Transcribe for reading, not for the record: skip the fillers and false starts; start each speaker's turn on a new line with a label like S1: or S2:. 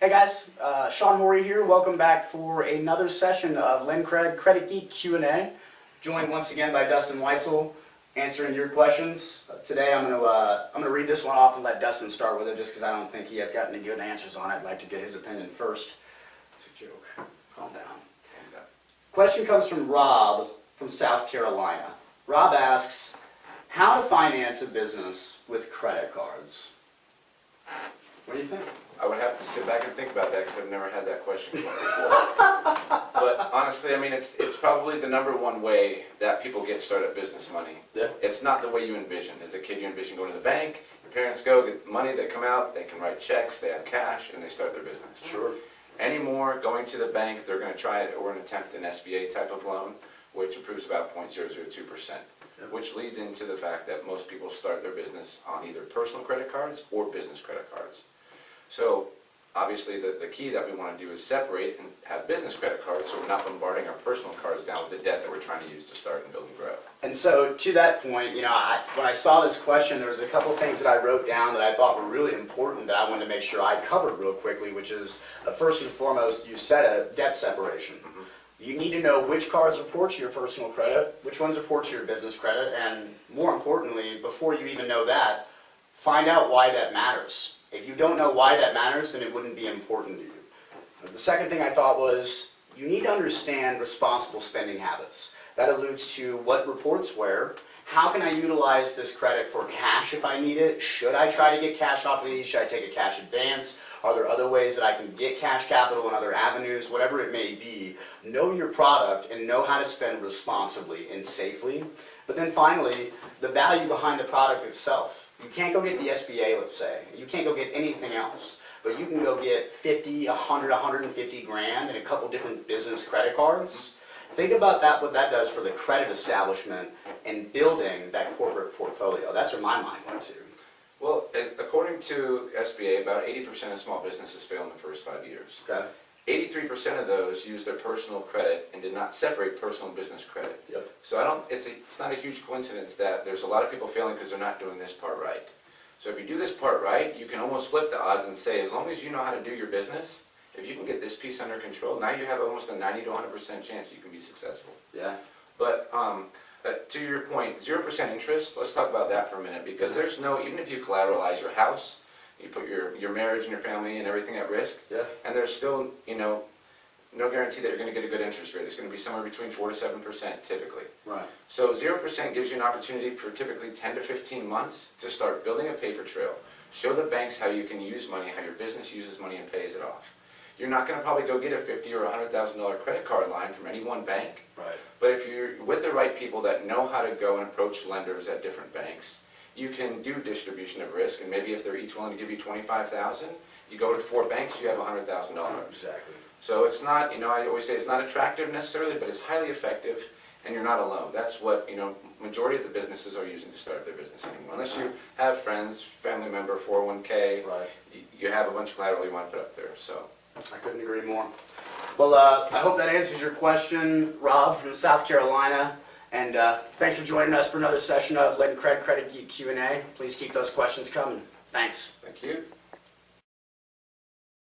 S1: Hey guys, Sean Mory here. Welcome back for another session of LenCred Credit Geek Q&A. Joined once again by Dustin Weitzell, answering your questions. Today I'm gonna read this one off and let Dustin start with it, just because I don't think he has got any good answers on it. I'd like to get his opinion first. It's a joke. Calm down. Question comes from Rob from South Carolina. Rob asks, how to finance a business with credit cards? What do you think?
S2: I would have to sit back and think about that because I've never had that question before. But honestly, I mean, it's probably the #1 way that people get started business money.
S1: Yeah.
S2: It's not the way you envision. As a kid, you envision going to the bank, your parents go, get the money, they come out, they can write checks, they have cash, and they start their business.
S1: Sure.
S2: Anymore, going to the bank, they're going to try it or attempt an SBA type of loan, which approves about 0.002%. Yep. Which leads into the fact that most people start their business on either personal credit cards or business credit cards. So obviously the key that we want to do is separate and have business credit cards so we're not bombarding our personal cards down with the debt that we're trying to use to start and build and grow.
S1: And so to that point, when I saw this question, there was a couple things that I wrote down that I thought were really important that I wanted to make sure I covered real quickly, which is first and foremost, you said a debt separation. Mm-hmm. You need to know which cards report to your personal credit, which ones report to your business credit, and more importantly, before you even know that, find out why that matters. If you don't know why that matters, then it wouldn't be important to you. The second thing I thought was, you need to understand responsible spending habits. That alludes to what reports where, how can I utilize this credit for cash if I need it? Should I try to get cash off of these? Should I take a cash advance? Are there other ways that I can get cash capital in other avenues? Whatever it may be, know your product and know how to spend responsibly and safely. But then finally, the value behind the product itself. You can't go get the SBA, let's say. You can't go get anything else. But you can go get 50, 100, 150 grand in a couple different business credit cards. Think about that, what that does for the credit establishment and building that corporate portfolio. That's where my mind went to.
S2: Well, according to SBA, about 80% of small businesses fail in the first 5 years.
S1: Okay.
S2: 83% of those use their personal credit and did not separate personal and business credit. Yep. So it's not a huge coincidence that there's a lot of people failing because they're not doing this part right. So if you do this part right, you can almost flip the odds and say, as long as you know how to do your business, if you can get this piece under control, now you have almost a 90 to 100% chance you can be successful.
S1: Yeah.
S2: But to your point, 0% interest, let's talk about that for a minute, because there's no, even if you collateralize your house, you put your marriage and your family and everything at risk, yeah. And there's still, no guarantee that you're going to get a good interest rate. It's going to be somewhere between 4 to 7% typically. Right. So 0% gives you an opportunity for typically 10 to 15 months to start building a paper trail. Show the banks how you can use money, how your business uses money and pays it off. You're not going to probably go get a $50,000 or $100,000 credit card line from any one bank. Right. But if you're with the right people that know how to go and approach lenders at different banks, you can do distribution of risk, and maybe if they're each willing to give you $25,000, you go to 4 banks, you have $100,000.
S1: Exactly.
S2: So it's not, I always say it's not attractive necessarily, but it's highly effective, and you're not alone. That's what, majority of the businesses are using to start their business anymore. Unless you have friends, family member, 401k, right. You have a bunch of collateral you want to put up there. So
S1: I couldn't agree more. Well, I hope that answers your question, Rob from South Carolina. And thanks for joining us for another session of LenCred Credit Geek Q&A. Please keep those questions coming. Thanks.
S2: Thank you.